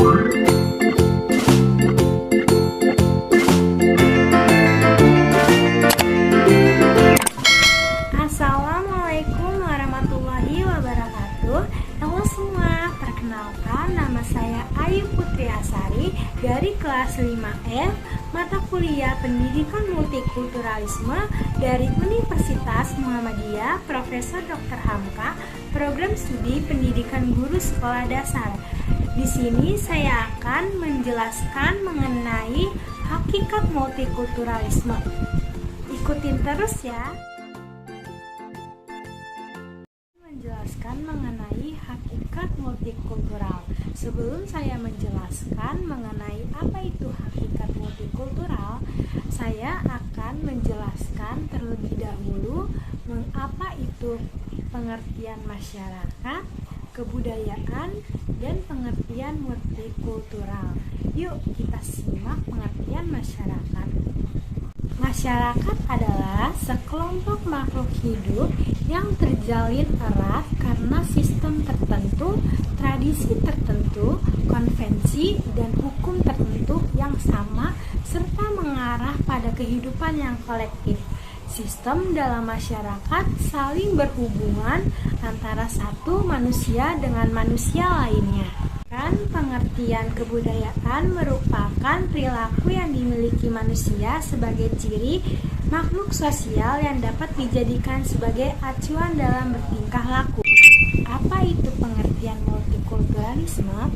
Assalamualaikum warahmatullahi wabarakatuh. Halo semua, perkenalkan nama saya Ayu Putri Asari dari kelas 5F mata kuliah Pendidikan Multikulturalisme dari Universitas Muhammadiyah Profesor Dr. Hamka, program studi Pendidikan Guru Sekolah Dasar. Di sini saya akan menjelaskan mengenai hakikat multikulturalisme. Ikutin terus ya. Menjelaskan mengenai hakikat multikultural. Sebelum saya menjelaskan mengenai apa itu hakikat multikultural, saya akan menjelaskan terlebih dahulu mengapa itu pengertian masyarakat, kebudayaan, dan pengertian multikultural. Yuk kita simak pengertian masyarakat. Masyarakat adalah sekelompok makhluk hidup yang terjalin erat karena sistem tertentu, tradisi tertentu, konvensi, dan hukum tertentu yang sama serta mengarah pada kehidupan yang kolektif. Sistem dalam masyarakat saling berhubungan antara satu manusia dengan manusia lainnya. Pengertian kebudayaan merupakan perilaku yang dimiliki manusia sebagai ciri makhluk sosial yang dapat dijadikan sebagai acuan dalam bertingkah laku. Apa itu pengertian multikulturalisme?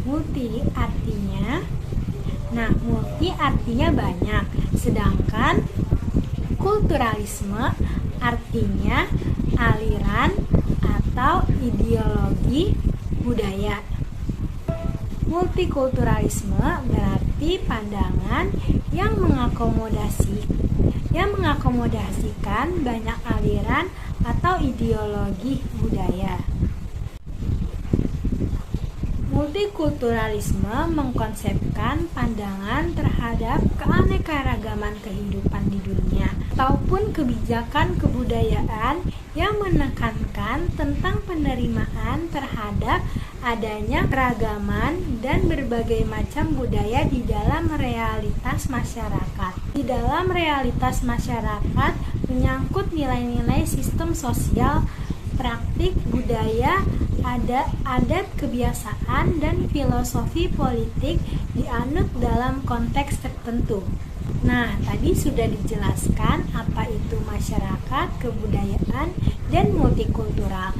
Multi artinya banyak, sedangkan kulturalisme artinya aliran atau ideologi budaya. Multikulturalisme berarti pandangan yang mengakomodasikan banyak aliran atau ideologi budaya. Multikulturalisme mengkonsepkan pandangan terhadap keanekaragaman kehidupan di dunia ataupun kebijakan kebudayaan yang menekankan tentang penerimaan terhadap adanya keragaman dan berbagai macam budaya di dalam realitas masyarakat. Di dalam realitas masyarakat menyangkut nilai-nilai sistem sosial, praktik budaya, adat, kebiasaan, dan filosofi politik dianut dalam konteks tertentu. Tadi sudah dijelaskan apa itu masyarakat, kebudayaan, dan multikultural.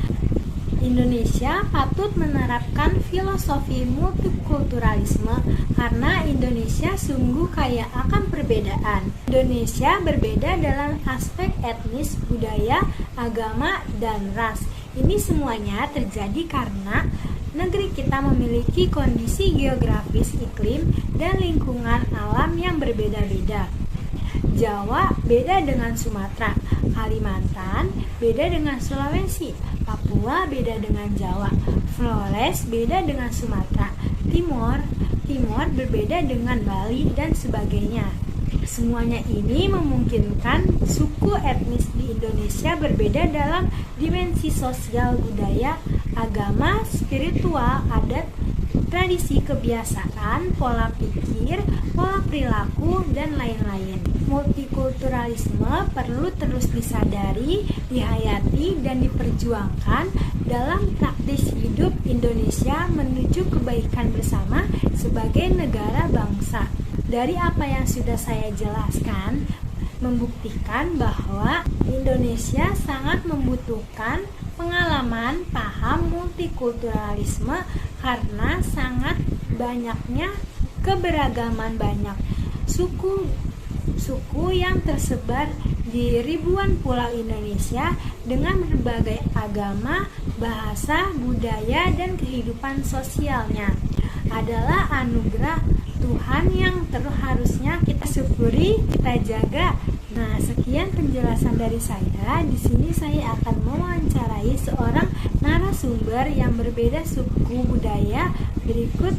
Indonesia patut menerapkan filosofi multikulturalisme karena Indonesia sungguh kaya akan perbedaan. Indonesia berbeda dalam aspek etnis, budaya, agama, dan ras. Ini semuanya terjadi karena negeri kita memiliki kondisi geografis, iklim, dan lingkungan alam yang berbeda-beda. Jawa beda dengan Sumatera, Kalimantan beda dengan Sulawesi, Papua beda dengan Jawa, Flores beda dengan Sumatera, Timor berbeda dengan Bali, dan sebagainya. Semuanya ini memungkinkan suku etnis di Indonesia berbeda dalam dimensi sosial, budaya, agama, spiritual, adat, tradisi, kebiasaan, pola pikir, pola perilaku, dan lain-lain. Multikulturalisme perlu terus disadari, dihayati, dan diperjuangkan dalam praktis hidup Indonesia menuju kebaikan bersama sebagai negara bangsa. Dari apa yang sudah saya jelaskan, membuktikan bahwa Indonesia sangat membutuhkan pengalaman paham multikulturalisme karena sangat banyaknya keberagaman banyak suku yang tersebar di ribuan pulau Indonesia dengan berbagai agama, bahasa, budaya, dan kehidupan sosialnya adalah anugerah Tuhan yang harusnya kita syukuri, kita jaga. Sekian penjelasan dari saya. Di sini saya akan mewawancarai seorang narasumber yang berbeda suku budaya berikut.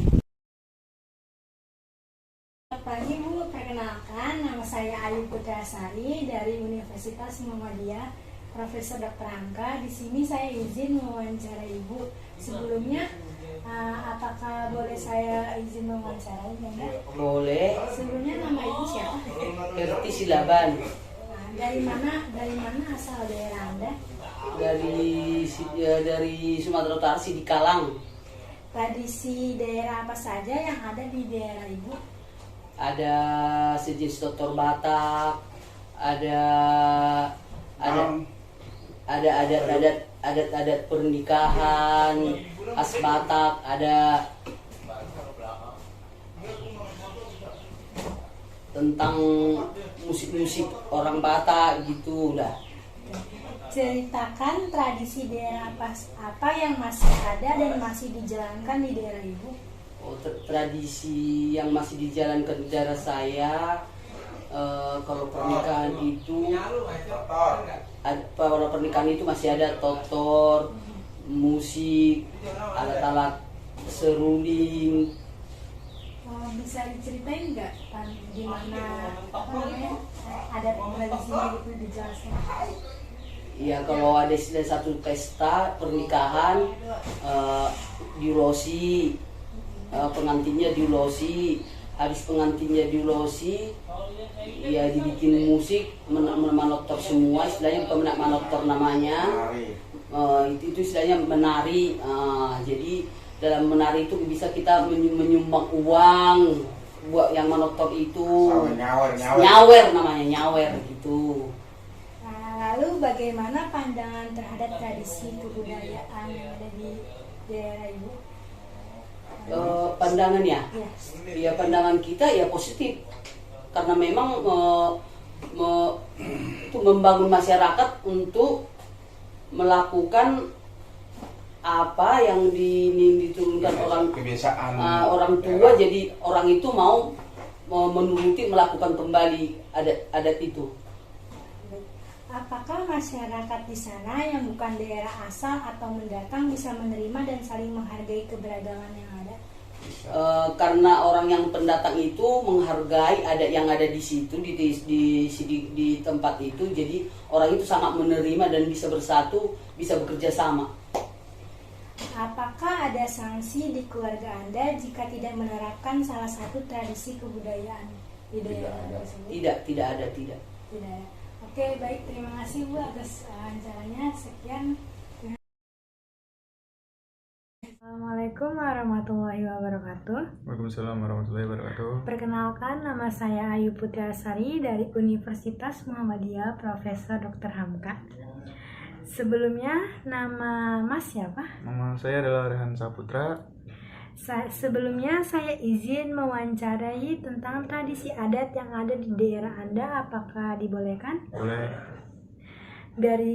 Selamat pagi Bu, perkenalkan nama saya Ayu Putri Asari dari Universitas Muhammadiyah Profesor Dr. Hamka. Di sini saya izin mewawancarai Ibu. Sebelumnya, apakah boleh saya izin mewawancarai enggak? Boleh. Sebelumnya nama ibu siapa? Herti Silaban. Nah, dari mana asal daerah Anda? Dari Sumatera Utara, Sidikalang. Tradisi daerah apa saja yang ada di daerah ibu? Ada sejenis totor Batak, ada adat pernikahan khas Batak, ada tentang musik-musik orang Batak gitu udah. Ceritakan tradisi daerah apa yang masih ada dan masih dijalankan di daerah ibu. Tradisi yang masih dijalankan di daerah saya, kalau pernikahan itu para pernikahan itu masih ada totor, musik, alat-alat seruling. Bisa diceritain nggak gimana ada tradisinya gitu dijelaskan? Ya kalau ada satu pesta pernikahan, diulosi, pengantinnya diulosi, habis pengantinnya diulosi, ya dibikin musik, manoktor semua, istilahnya bukan manoktor namanya, itu istilahnya menari. Jadi dalam menari itu bisa kita menyumbang uang buat yang manoktor itu, nyawer namanya, nyawer gitu. Lalu bagaimana pandangan terhadap tradisi kebudayaan yang ada di daerah ibu? Pandangan ya? Ya. Ya pandangan kita ya positif, karena memang itu membangun masyarakat untuk melakukan apa yang diturunkan kebiasaan orang tua, jadi orang itu mau menuruti, melakukan kembali adat itu. Apakah masyarakat di sana yang bukan daerah asal atau mendatang bisa menerima dan saling menghargai keberagaman yang ada? Karena orang yang pendatang itu menghargai adat yang ada di situ, di tempat itu, jadi orang itu sangat menerima dan bisa bersatu, bisa bekerja sama. Apakah ada sanksi di keluarga Anda jika tidak menerapkan salah satu tradisi kebudayaan di daerah tersebut? Tidak ada. Tidak ada. Oke, baik, terima kasih Bu atas wawancaranya. Sekian. Assalamualaikum warahmatullahi wabarakatuh. Waalaikumsalam warahmatullahi wabarakatuh. Perkenalkan, nama saya Ayu Putri Asari dari Universitas Muhammadiyah Profesor Dr. Hamka. Sebelumnya, nama Mas siapa? Nama saya adalah Rehan Saputra. Sebelumnya saya izin mewawancarai tentang tradisi adat yang ada di daerah Anda. Apakah dibolehkan? Boleh.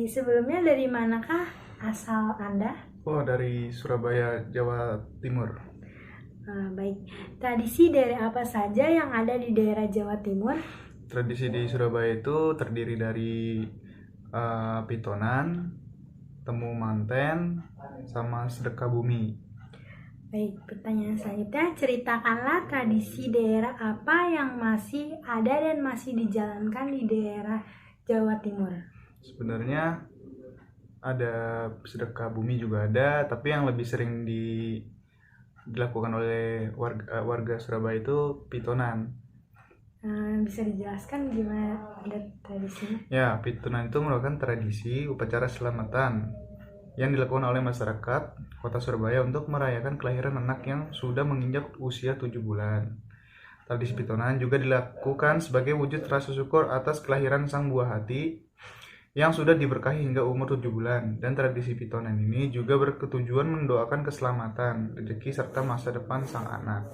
Sebelumnya dari manakah asal Anda? Oh, dari Surabaya, Jawa Timur. Baik. Tradisi dari apa saja yang ada di daerah Jawa Timur? Tradisi di Surabaya itu terdiri dari pitonan, temu manten, sama sedekah bumi. Baik, pertanyaan selanjutnya, ceritakanlah tradisi daerah apa yang masih ada dan masih dijalankan di daerah Jawa Timur. Sebenarnya ada sedekah bumi juga ada, tapi yang lebih sering dilakukan oleh warga Surabaya itu pitonan. Bisa dijelaskan gimana ada tradisinya? Ya, pitonan itu merupakan tradisi upacara selamatan yang dilakukan oleh masyarakat Kota Surabaya untuk merayakan kelahiran anak yang sudah menginjak usia 7 bulan. Tradisi pitonan juga dilakukan sebagai wujud rasa syukur atas kelahiran sang buah hati yang sudah diberkahi hingga umur 7 bulan. Dan tradisi pitonan ini juga bertujuan mendoakan keselamatan, rezeki, serta masa depan sang anak.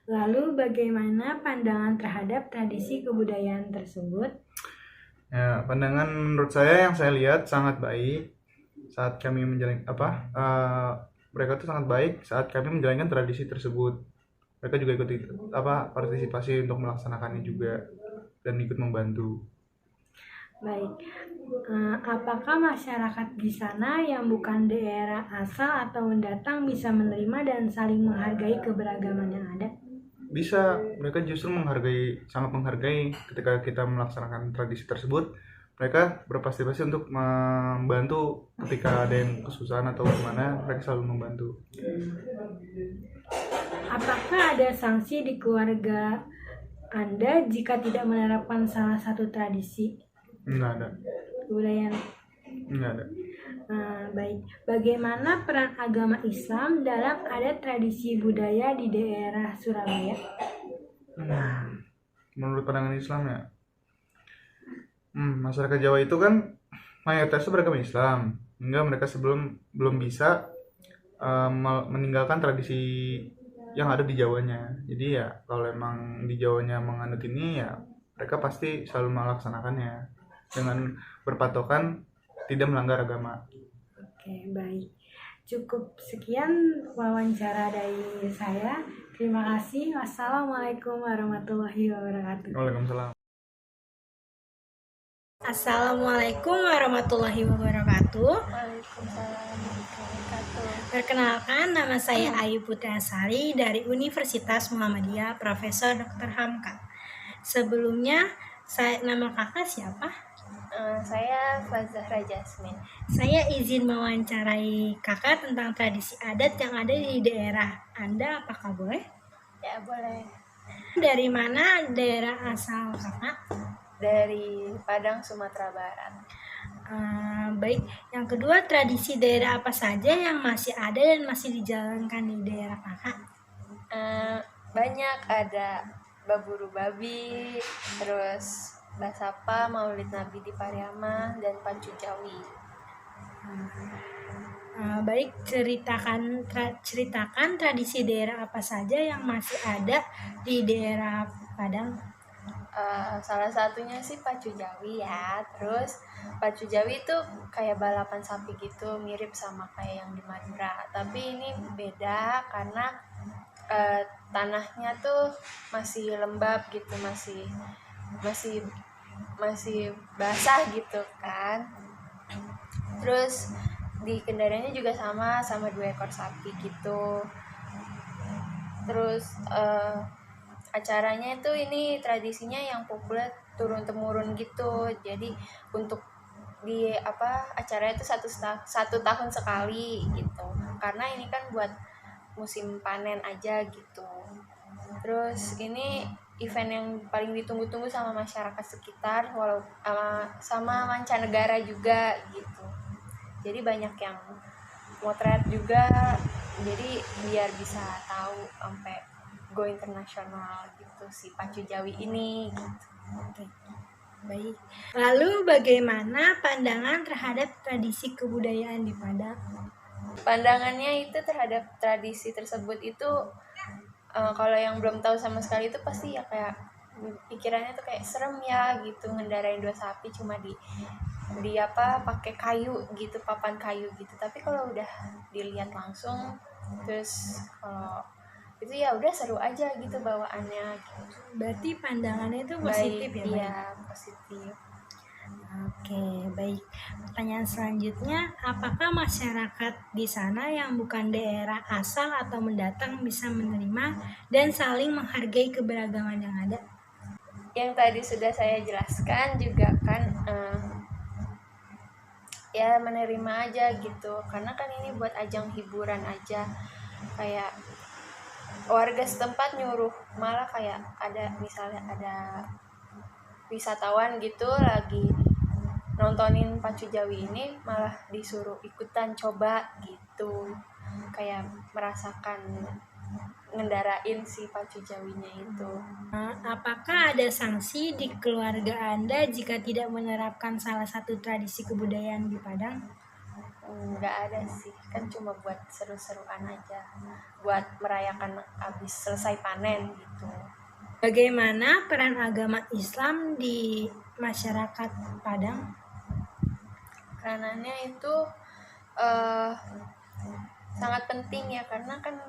Lalu bagaimana pandangan terhadap tradisi kebudayaan tersebut? Ya, pandangan menurut saya yang saya lihat sangat baik saat kami mereka itu sangat baik saat kami menjalankan tradisi tersebut. Mereka juga ikut partisipasi untuk melaksanakannya juga dan ikut membantu. Baik, apakah masyarakat di sana yang bukan daerah asal atau mendatang bisa menerima dan saling menghargai keberagaman yang ada? Bisa, mereka justru sangat menghargai ketika kita melaksanakan tradisi tersebut. mereka berpasti-pasti untuk membantu ketika ada yang kesusahan atau gimana, mereka selalu membantu. Apakah ada sanksi di keluarga Anda jika tidak menerapkan salah satu tradisi Nggak ada. kebudayaan? Nggak ada. Baik. Bagaimana peran agama Islam dalam adat tradisi budaya di daerah Surabaya? Menurut pandangan Islam ya, masyarakat Jawa itu kan mayoritasnya beragama Islam, hingga mereka belum bisa meninggalkan tradisi yang ada di Jawanya. Jadi ya kalau emang di Jawanya menganut ini ya mereka pasti selalu melaksanakannya dengan berpatokan tidak melanggar agama. Oke, baik. Cukup sekian wawancara dari saya. Terima kasih. Wassalamualaikum warahmatullahi wabarakatuh. Waalaikumsalam. Assalamualaikum warahmatullahi wabarakatuh. Waalaikumsalam warahmatullahi wabarakatuh. Perkenalkan, nama saya Ayu Putri Asari dari Universitas Muhammadiyah Profesor Dr. Hamka. Sebelumnya, nama kakak siapa? Saya Fazahra Jasmine. Saya izin mewawancarai kakak tentang tradisi adat yang ada di daerah Anda. Apakah boleh? Ya boleh. Dari mana daerah asal kakak? Dari Padang, Sumatera Barat. Baik. Yang kedua, tradisi daerah apa saja yang masih ada dan masih dijalankan di daerah kakak? Banyak, ada baburu babi, terus Basapa, Maulid Nabi di Pariaman, dan Pacu Jawi. Baik, ceritakan tradisi daerah apa saja yang masih ada di daerah Padang. Salah satunya sih Pacu Jawi ya. Terus Pacu Jawi itu kayak balapan sapi gitu, mirip sama kayak yang di Madura. Tapi ini beda karena tanahnya tuh masih lembab gitu, masih basah gitu kan. Terus di kendaraannya juga sama 2 ekor sapi gitu. Terus acaranya itu ini tradisinya yang populer turun temurun gitu. Jadi untuk di acaranya itu satu tahun sekali gitu. Karena ini kan buat musim panen aja gitu. Terus ini event yang paling ditunggu-tunggu sama masyarakat sekitar, sama mancanegara juga gitu. Jadi banyak yang motret juga, jadi biar bisa tahu sampai go internasional gitu si Pacu Jawi ini gitu. Baik. Lalu bagaimana pandangan terhadap tradisi kebudayaan di Padang? Pandangannya itu terhadap tradisi tersebut itu kalau yang belum tahu sama sekali itu pasti ya kayak pikirannya tuh kayak serem ya gitu, ngendarain 2 sapi cuma di pakai kayu gitu, papan kayu gitu. Tapi kalau udah dilihat langsung, terus kalau itu ya udah seru aja gitu bawaannya gitu. Berarti pandangannya itu positif Baik, ya? Iya, positif. Oke, baik. Pertanyaan selanjutnya, apakah masyarakat di sana yang bukan daerah asal atau mendatang bisa menerima dan saling menghargai keberagaman yang ada? Yang tadi sudah saya jelaskan juga kan, ya menerima aja gitu, karena kan ini buat ajang hiburan aja. Kayak warga setempat nyuruh, malah kayak misalnya ada wisatawan gitu lagi nontonin Pacu Jawi ini, malah disuruh ikutan coba gitu, kayak merasakan ngendarain si Pacu Jawinya itu. Apakah ada sanksi di keluarga Anda jika tidak menerapkan salah satu tradisi kebudayaan di Padang? Nggak ada sih, kan cuma buat seru-seruan aja, buat merayakan habis selesai panen gitu. Bagaimana peran agama Islam di masyarakat Padang? Peranannya itu sangat penting ya, karena kan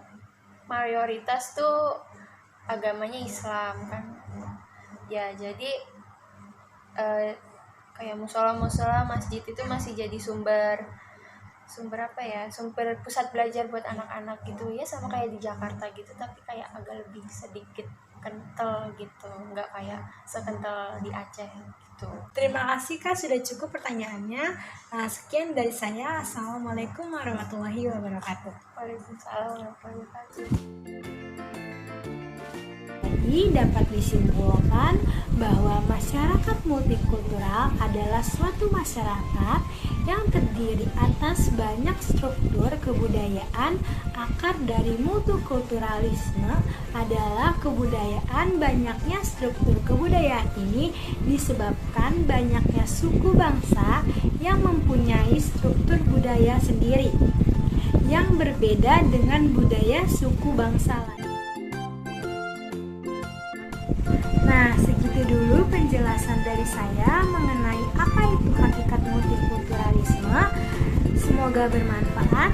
mayoritas tuh agamanya Islam kan ya. Jadi kayak musola, masjid itu masih jadi sumber pusat belajar buat anak-anak gitu ya, sama kayak di Jakarta gitu, tapi kayak agak lebih sedikit kental gitu, nggak kayak sekental di Aceh. gitu. Terima kasih Kak, sudah cukup pertanyaannya. Nah, sekian dari saya. Assalamualaikum warahmatullahi wabarakatuh. Waalaikumsalam warahmatullahi wabarakatuh. Jadi dapat disimpulkan bahwa masyarakat multikultural adalah suatu masyarakat yang terdiri atas banyak struktur kebudayaan. Akar dari multikulturalisme adalah kebudayaan. Banyaknya struktur kebudayaan ini disebabkan banyaknya suku bangsa yang mempunyai struktur budaya sendiri yang berbeda dengan budaya suku bangsa lain. Nah, segitu dulu penjelasan dari saya mengenai apa itu hakikat multikulturalisme. Semoga bermanfaat.